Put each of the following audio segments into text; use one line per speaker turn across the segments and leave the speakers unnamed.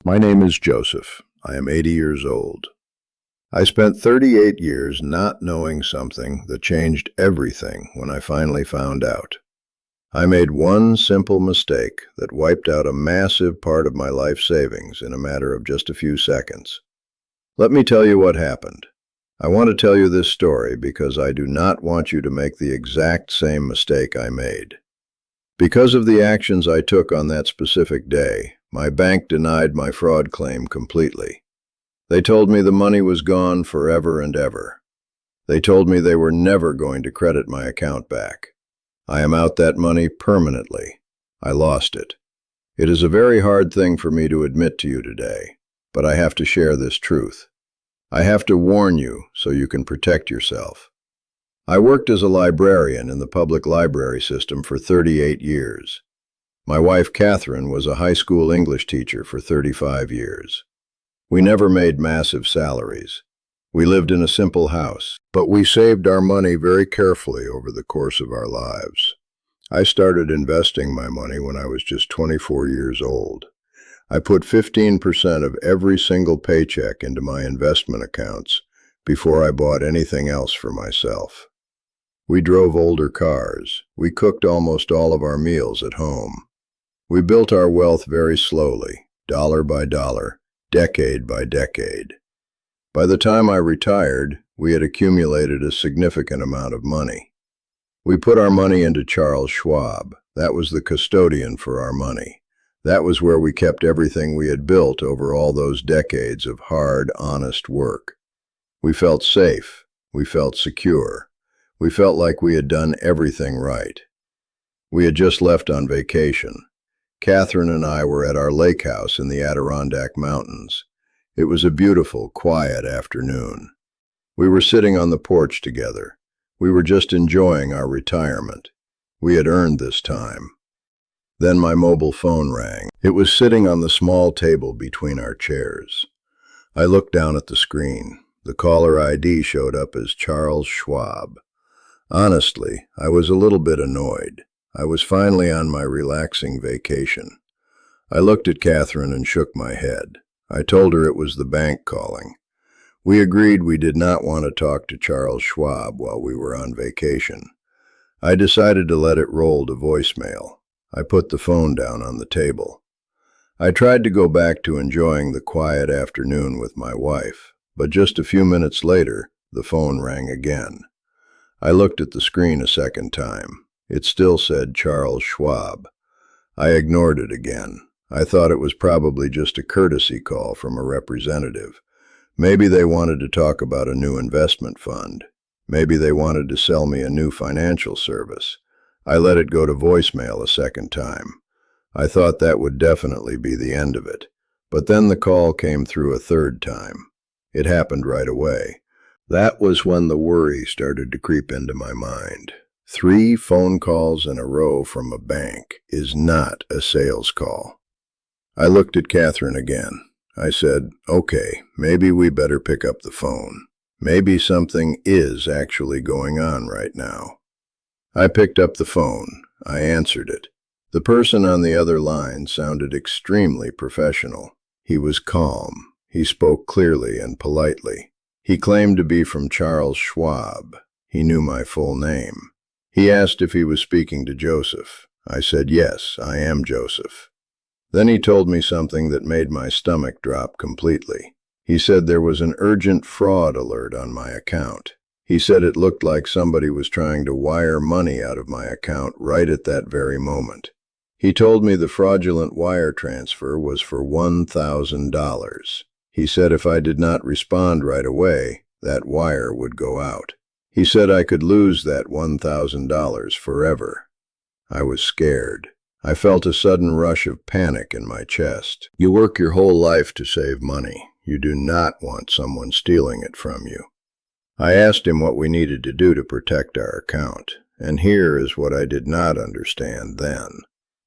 My name is Joseph. I am 80 years old. I spent 38 years not knowing something that changed everything when I finally found out. I made one simple mistake that wiped out a massive part of my life savings in a matter of just a few seconds. Let me tell you what happened. I want to tell you this story because I do not want you to make the exact same mistake I made. Because of the actions I took on that specific day, my bank denied my fraud claim completely. They told me the money was gone forever and ever. They told me they were never going to credit my account back. I am out that money permanently. I lost it. It is a very hard thing for me to admit to you today, but I have to share this truth. I have to warn you so you can protect yourself. I worked as a librarian in the public library system for 38 years. My wife, Catherine, was a high school English teacher for 35 years. We never made massive salaries. We lived in a simple house, but we saved our money very carefully over the course of our lives. I started investing my money when I was just 24 years old. I put 15% of every single paycheck into my investment accounts before I bought anything else for myself. We drove older cars. We cooked almost all of our meals at home. We built our wealth very slowly, dollar by dollar, decade by decade. By the time I retired, we had accumulated a significant amount of money. We put our money into Charles Schwab. That was the custodian for our money. That was where we kept everything we had built over all those decades of hard, honest work. We felt safe. We felt secure. We felt like we had done everything right. We had just left on vacation. Catherine and I were at our lake house in the Adirondack Mountains. It was a beautiful, quiet afternoon. We were sitting on the porch together. We were just enjoying our retirement. We had earned this time. Then my mobile phone rang. It was sitting on the small table between our chairs. I looked down at the screen. The caller ID showed up as Charles Schwab. Honestly, I was a little bit annoyed. I was finally on my relaxing vacation. I looked at Catherine and shook my head. I told her it was the bank calling. We agreed we did not want to talk to Charles Schwab while we were on vacation. I decided to let it roll to voicemail. I put the phone down on the table. I tried to go back to enjoying the quiet afternoon with my wife, but just a few minutes later, the phone rang again. I looked at the screen a second time. It still said Charles Schwab. I ignored it again. I thought it was probably just a courtesy call from a representative. Maybe they wanted to talk about a new investment fund. Maybe they wanted to sell me a new financial service. I let it go to voicemail a second time. I thought that would definitely be the end of it. But then the call came through a third time. It happened right away. That was when the worry started to creep into my mind. 3 phone calls in a row from a bank is not a sales call. I looked at Catherine again. I said, okay, maybe we better pick up the phone. Maybe something is actually going on right now. I picked up the phone. I answered it. The person on the other line sounded extremely professional. He was calm. He spoke clearly and politely. He claimed to be from Charles Schwab. He knew my full name. He asked if he was speaking to Joseph. I said, yes, I am Joseph. Then he told me something that made my stomach drop completely. He said there was an urgent fraud alert on my account. He said it looked like somebody was trying to wire money out of my account right at that very moment. He told me the fraudulent wire transfer was for $1,000. He said if I did not respond right away, that wire would go out. He said I could lose that $1,000 forever. I was scared. I felt a sudden rush of panic in my chest. You work your whole life to save money. You do not want someone stealing it from you. I asked him what we needed to do to protect our account, and here is what I did not understand then.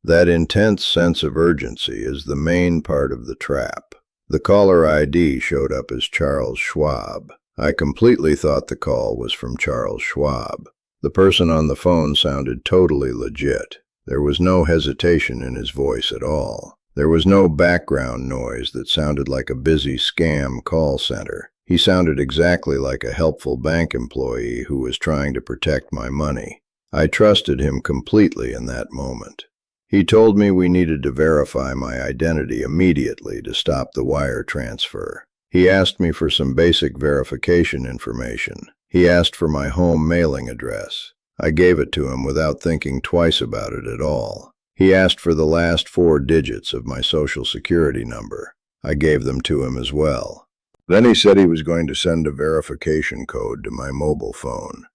That intense sense of urgency is the main part of the trap. The caller ID showed up as Charles Schwab. I completely thought the call was from Charles Schwab. The person on the phone sounded totally legit. There was no hesitation in his voice at all. There was no background noise that sounded like a busy scam call center. He sounded exactly like a helpful bank employee who was trying to protect my money. I trusted him completely in that moment. He told me we needed to verify my identity immediately to stop the wire transfer. He asked me for some basic verification information. He asked for my home mailing address. I gave it to him without thinking twice about it at all. He asked for the last 4 digits of my Social Security number. I gave them to him as well. Then he said he was going to send a verification code to my mobile phone.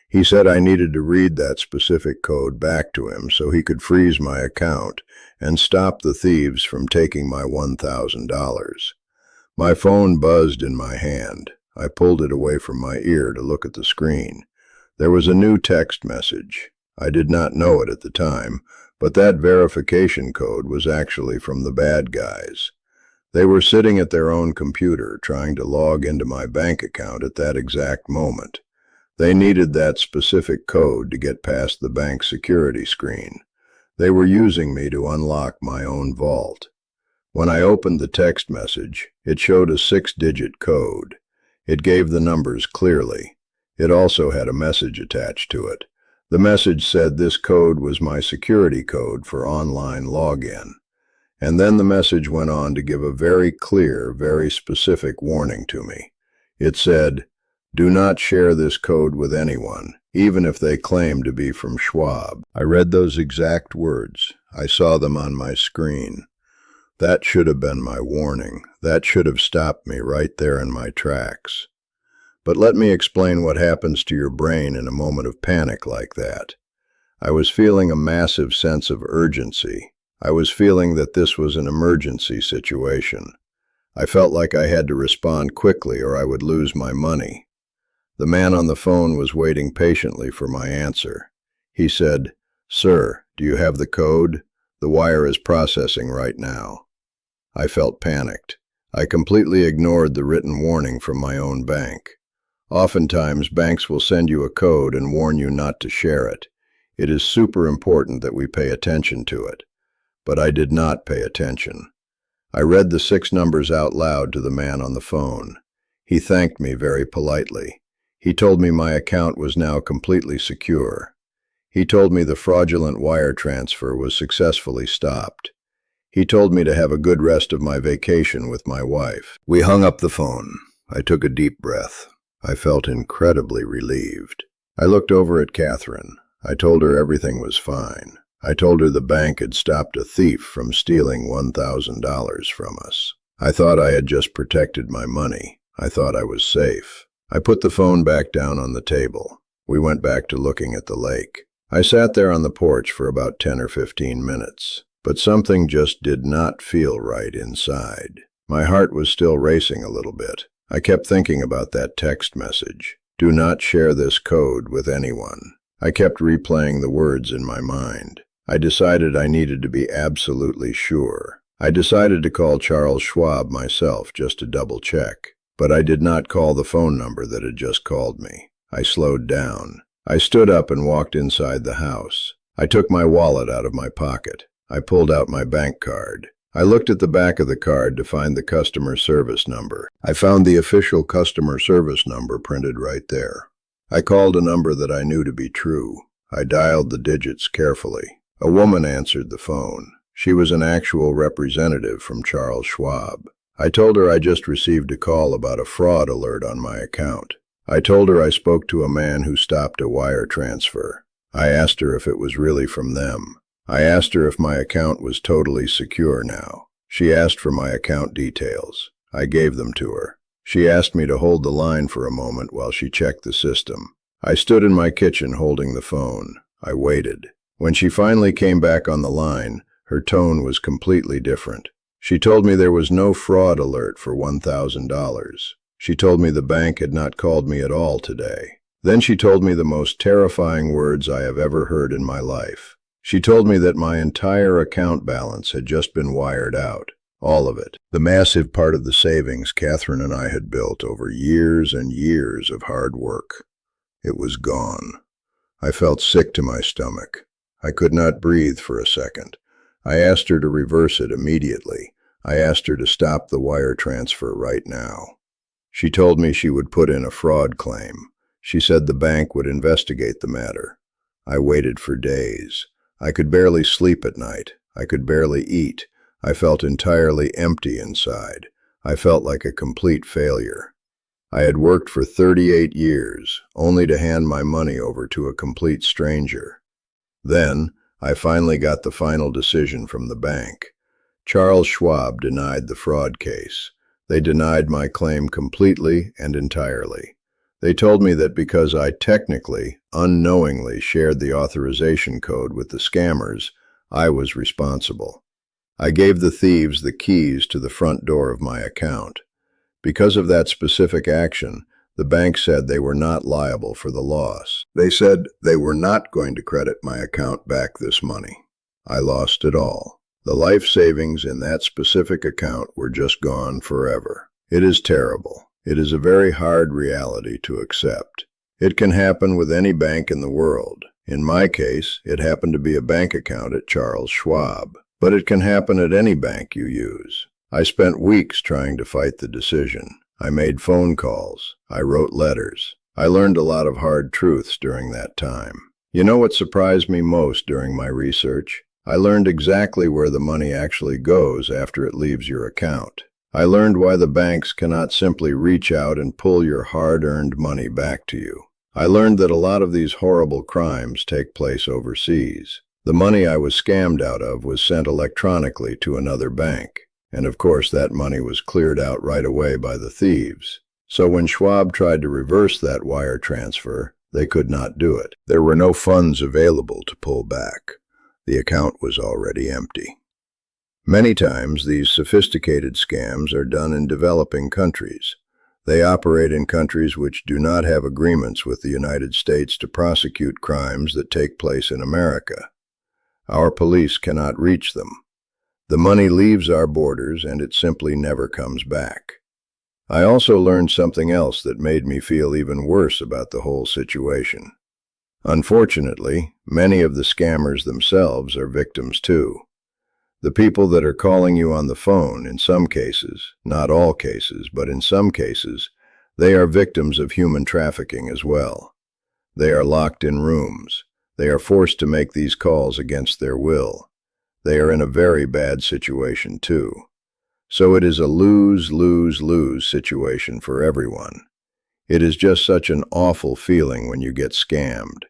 He said I needed to read that specific code back to him so he could freeze my account and stop the thieves from taking my $1,000. My phone buzzed in my hand. I pulled it away from my ear to look at the screen. There was a new text message. I did not know it at the time, but that verification code was actually from the bad guys. They were sitting at their own computer trying to log into my bank account at that exact moment. They needed that specific code to get past the bank security screen. They were using me to unlock my own vault. When I opened the text message, it showed a 6-digit code. It gave the numbers clearly. It also had a message attached to it. The message said this code was my security code for online login. And then the message went on to give a very clear, very specific warning to me. It said, "Do not share this code with anyone, even if they claim to be from Schwab." I read those exact words. I saw them on my screen. That should have been my warning. That should have stopped me right there in my tracks. But let me explain what happens to your brain in a moment of panic like that. I was feeling a massive sense of urgency. I was feeling that this was an emergency situation. I felt like I had to respond quickly or I would lose my money. The man on the phone was waiting patiently for my answer. He said, "Sir, do you have the code? The wire is processing right now." I felt panicked. I completely ignored the written warning from my own bank. Oftentimes, banks will send you a code and warn you not to share it. It is super important that we pay attention to it. But I did not pay attention. I read the 6 numbers out loud to the man on the phone. He thanked me very politely. He told me my account was now completely secure. He told me the fraudulent wire transfer was successfully stopped. He told me to have a good rest of my vacation with my wife. We hung up the phone. I took a deep breath. I felt incredibly relieved. I looked over at Catherine. I told her everything was fine. I told her the bank had stopped a thief from stealing $1,000 from us. I thought I had just protected my money. I thought I was safe. I put the phone back down on the table. We went back to looking at the lake. I sat there on the porch for about 10 or 15 minutes, but something just did not feel right inside. My heart was still racing a little bit. I kept thinking about that text message. Do not share this code with anyone. I kept replaying the words in my mind. I decided I needed to be absolutely sure. I decided to call Charles Schwab myself just to double check. But I did not call the phone number that had just called me. I slowed down. I stood up and walked inside the house. I took my wallet out of my pocket. I pulled out my bank card. I looked at the back of the card to find the customer service number. I found the official customer service number printed right there. I called a number that I knew to be true. I dialed the digits carefully. A woman answered the phone. She was an actual representative from Charles Schwab. I told her I just received a call about a fraud alert on my account. I told her I spoke to a man who stopped a wire transfer. I asked her if it was really from them. I asked her if my account was totally secure now. She asked for my account details. I gave them to her. She asked me to hold the line for a moment while she checked the system. I stood in my kitchen holding the phone. I waited. When she finally came back on the line, her tone was completely different. She told me there was no fraud alert for $1,000. She told me the bank had not called me at all today. Then she told me the most terrifying words I have ever heard in my life. She told me that my entire account balance had just been wired out. All of it. The massive part of the savings Catherine and I had built over years and years of hard work. It was gone. I felt sick to my stomach. I could not breathe for a second. I asked her to reverse it immediately. I asked her to stop the wire transfer right now. She told me she would put in a fraud claim. She said the bank would investigate the matter. I waited for days. I could barely sleep at night. I could barely eat. I felt entirely empty inside. I felt like a complete failure. I had worked for 38 years, only to hand my money over to a complete stranger. Then, I finally got the final decision from the bank. Charles Schwab denied the fraud case. They denied my claim completely and entirely. They told me that because I technically, unknowingly shared the authorization code with the scammers, I was responsible. I gave the thieves the keys to the front door of my account. Because of that specific action, the bank said they were not liable for the loss. They said they were not going to credit my account back this money. I lost it all. The life savings in that specific account were just gone forever. It is terrible. It is a very hard reality to accept. It can happen with any bank in the world. In my case, it happened to be a bank account at Charles Schwab. But it can happen at any bank you use. I spent weeks trying to fight the decision. I made phone calls. I wrote letters. I learned a lot of hard truths during that time. You know what surprised me most during my research? I learned exactly where the money actually goes after it leaves your account. I learned why the banks cannot simply reach out and pull your hard-earned money back to you. I learned that a lot of these horrible crimes take place overseas. The money I was scammed out of was sent electronically to another bank, and of course that money was cleared out right away by the thieves. So when Schwab tried to reverse that wire transfer, they could not do it. There were no funds available to pull back. The account was already empty. Many times these sophisticated scams are done in developing countries. They operate in countries which do not have agreements with the United States to prosecute crimes that take place in America. Our police cannot reach them. The money leaves our borders and it simply never comes back. I also learned something else that made me feel even worse about the whole situation. Unfortunately, many of the scammers themselves are victims too. The people that are calling you on the phone, in some cases, not all cases, but in some cases, they are victims of human trafficking as well. They are locked in rooms. They are forced to make these calls against their will. They are in a very bad situation too. So it is a lose-lose-lose situation for everyone. It is just such an awful feeling when you get scammed.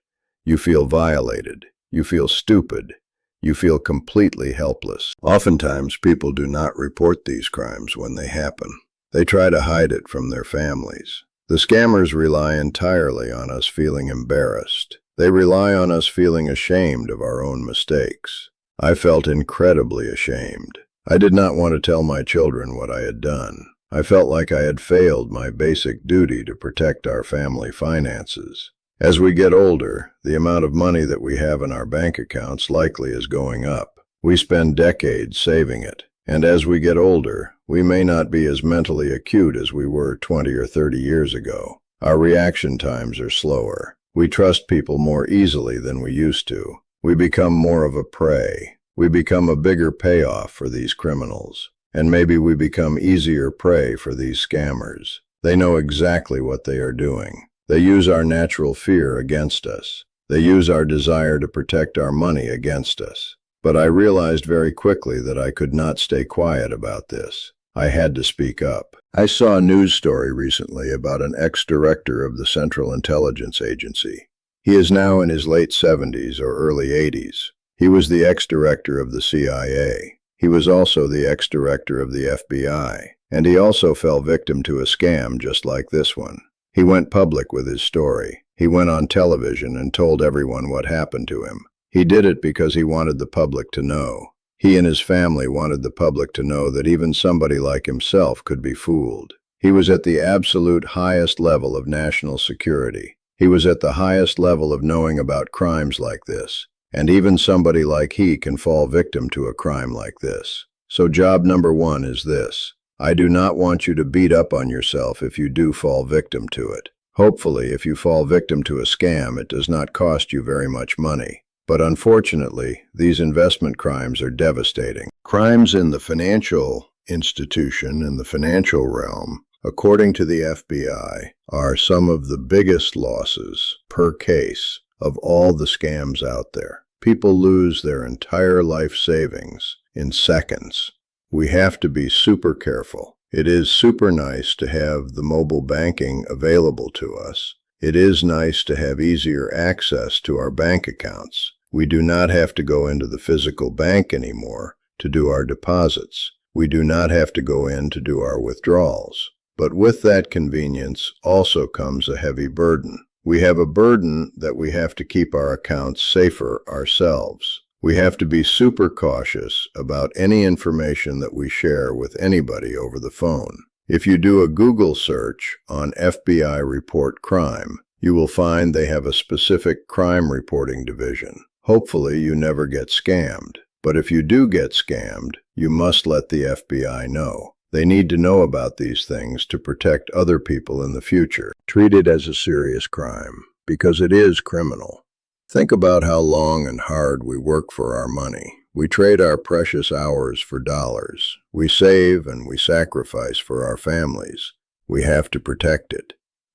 You feel violated. You feel stupid. You feel completely helpless. Oftentimes, people do not report these crimes when they happen. They try to hide it from their families. The scammers rely entirely on us feeling embarrassed. They rely on us feeling ashamed of our own mistakes. I felt incredibly ashamed. I did not want to tell my children what I had done. I felt like I had failed my basic duty to protect our family finances. As we get older, the amount of money that we have in our bank accounts likely is going up. We spend decades saving it. And as we get older, we may not be as mentally acute as we were 20 or 30 years ago. Our reaction times are slower. We trust people more easily than we used to. We become more of a prey. We become a bigger payoff for these criminals. And maybe we become easier prey for these scammers. They know exactly what they are doing. They use our natural fear against us. They use our desire to protect our money against us. But I realized very quickly that I could not stay quiet about this. I had to speak up. I saw a news story recently about an ex-director of the Central Intelligence Agency. He is now in his late 70s or early 80s. He was the ex-director of the CIA. He was also the ex-director of the FBI. And he also fell victim to a scam just like this one. He went public with his story. He went on television and told everyone what happened to him. He did it because he wanted the public to know. He and his family wanted the public to know that even somebody like himself could be fooled. He was at the absolute highest level of national security. He was at the highest level of knowing about crimes like this. And even somebody like he can fall victim to a crime like this. So job number one is this. I do not want you to beat up on yourself if you do fall victim to it. Hopefully, if you fall victim to a scam, it does not cost you very much money. But unfortunately, these investment crimes are devastating. Crimes in the financial institution and the financial realm, according to the FBI, are some of the biggest losses per case of all the scams out there. People lose their entire life savings in seconds. We have to be super careful. It is super nice to have the mobile banking available to us. It is nice to have easier access to our bank accounts. We do not have to go into the physical bank anymore to do our deposits. We do not have to go in to do our withdrawals. But with that convenience also comes a heavy burden. We have a burden that we have to keep our accounts safer ourselves. We have to be super cautious about any information that we share with anybody over the phone. If you do a Google search on FBI Report Crime, you will find they have a specific crime reporting division. Hopefully you never get scammed. But if you do get scammed, you must let the FBI know. They need to know about these things to protect other people in the future. Treat it as a serious crime, because it is criminal. Think about how long and hard we work for our money. We trade our precious hours for dollars. We save and we sacrifice for our families. We have to protect it.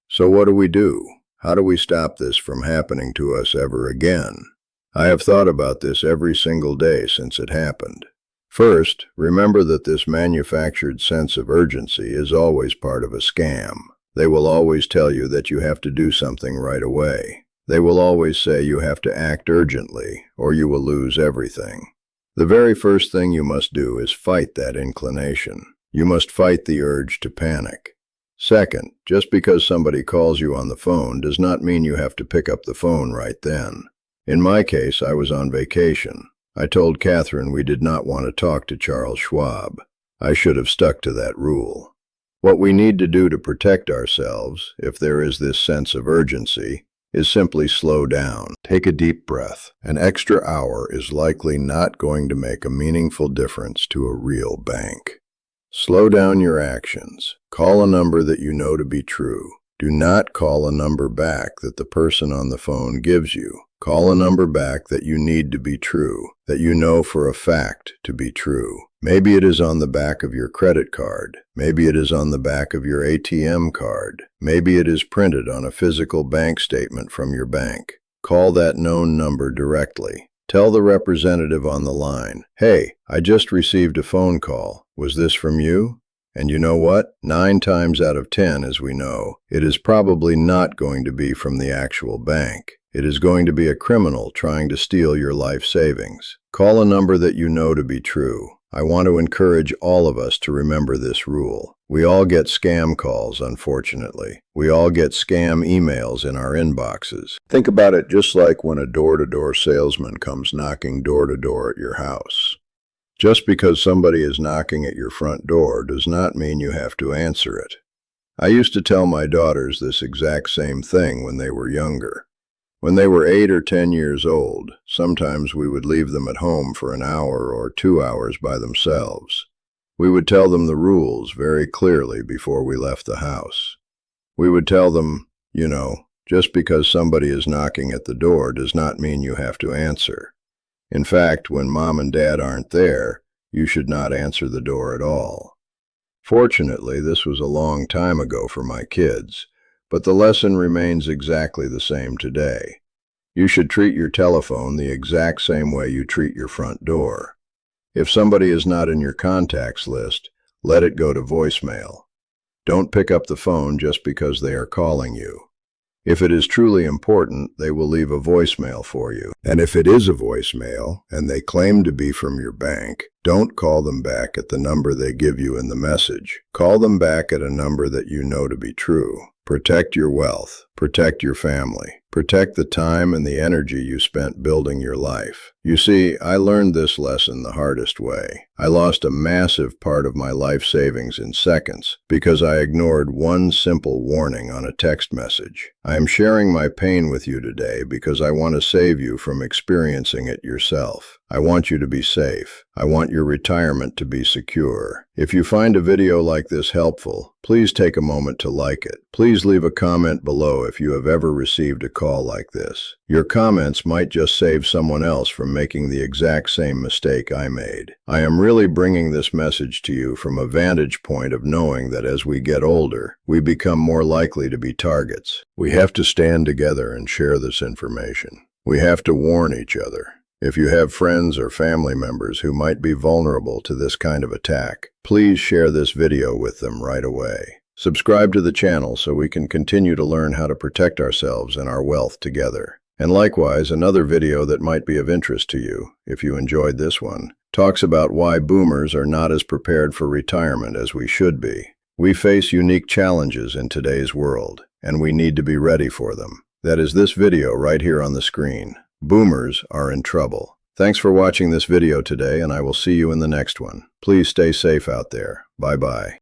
So what do? How do we stop this from happening to us ever again? I have thought about this every single day since it happened. First, remember that this manufactured sense of urgency is always part of a scam. They will always tell you that you have to do something right away. They will always say you have to act urgently, or you will lose everything. The very first thing you must do is fight that inclination. You must fight the urge to panic. Second, just because somebody calls you on the phone does not mean you have to pick up the phone right then. In my case, I was on vacation. I told Catherine we did not want to talk to Charles Schwab. I should have stuck to that rule. What we need to do to protect ourselves, if there is this sense of urgency, is simply slow down. Take a deep breath. An extra hour is likely not going to make a meaningful difference to a real bank. Slow down your actions. Call a number that you know to be true. Do not call a number back that the person on the phone gives you. Call a number back that you need to be true, that you know for a fact to be true. Maybe it is on the back of your credit card. Maybe it is on the back of your ATM card. Maybe it is printed on a physical bank statement from your bank. Call that known number directly. Tell the representative on the line, "Hey, I just received a phone call. Was this from you?" And you know what? 9 times out of 10, as we know, it is probably not going to be from the actual bank. It is going to be a criminal trying to steal your life savings. Call a number that you know to be true. I want to encourage all of us to remember this rule. We all get scam calls, unfortunately. We all get scam emails in our inboxes. Think about it just like when a door-to-door salesman comes knocking door-to-door at your house. Just because somebody is knocking at your front door does not mean you have to answer it. I used to tell my daughters this exact same thing when they were younger. When they were 8 or 10 years old, sometimes we would leave them at home for an hour or 2 hours by themselves. We would tell them the rules very clearly before we left the house. We would tell them, just because somebody is knocking at the door does not mean you have to answer. In fact, when Mom and Dad aren't there, you should not answer the door at all. Fortunately, this was a long time ago for my kids, but the lesson remains exactly the same today. You should treat your telephone the exact same way you treat your front door. If somebody is not in your contacts list, let it go to voicemail. Don't pick up the phone just because they are calling you. If it is truly important, they will leave a voicemail for you. And if it is a voicemail, and they claim to be from your bank, don't call them back at the number they give you in the message. Call them back at a number that you know to be true. Protect your wealth. Protect your family. Protect the time and the energy you spent building your life. You see, I learned this lesson the hardest way. I lost a massive part of my life savings in seconds because I ignored one simple warning on a text message. I am sharing my pain with you today because I want to save you from experiencing it yourself. I want you to be safe. I want your retirement to be secure. If you find a video like this helpful, please take a moment to like it. Please leave a comment below if you have ever received a call like this. Your comments might just save someone else from making the exact same mistake I made. I am really bringing this message to you from a vantage point of knowing that as we get older, we become more likely to be targets. We have to stand together and share this information. We have to warn each other. If you have friends or family members who might be vulnerable to this kind of attack, please share this video with them right away. Subscribe to the channel so we can continue to learn how to protect ourselves and our wealth together. And likewise, another video that might be of interest to you, if you enjoyed this one, talks about why boomers are not as prepared for retirement as we should be. We face unique challenges in today's world, and we need to be ready for them. That is this video right here on the screen. Boomers are in trouble. Thanks for watching this video today, and I will see you in the next one. Please stay safe out there. Bye-bye.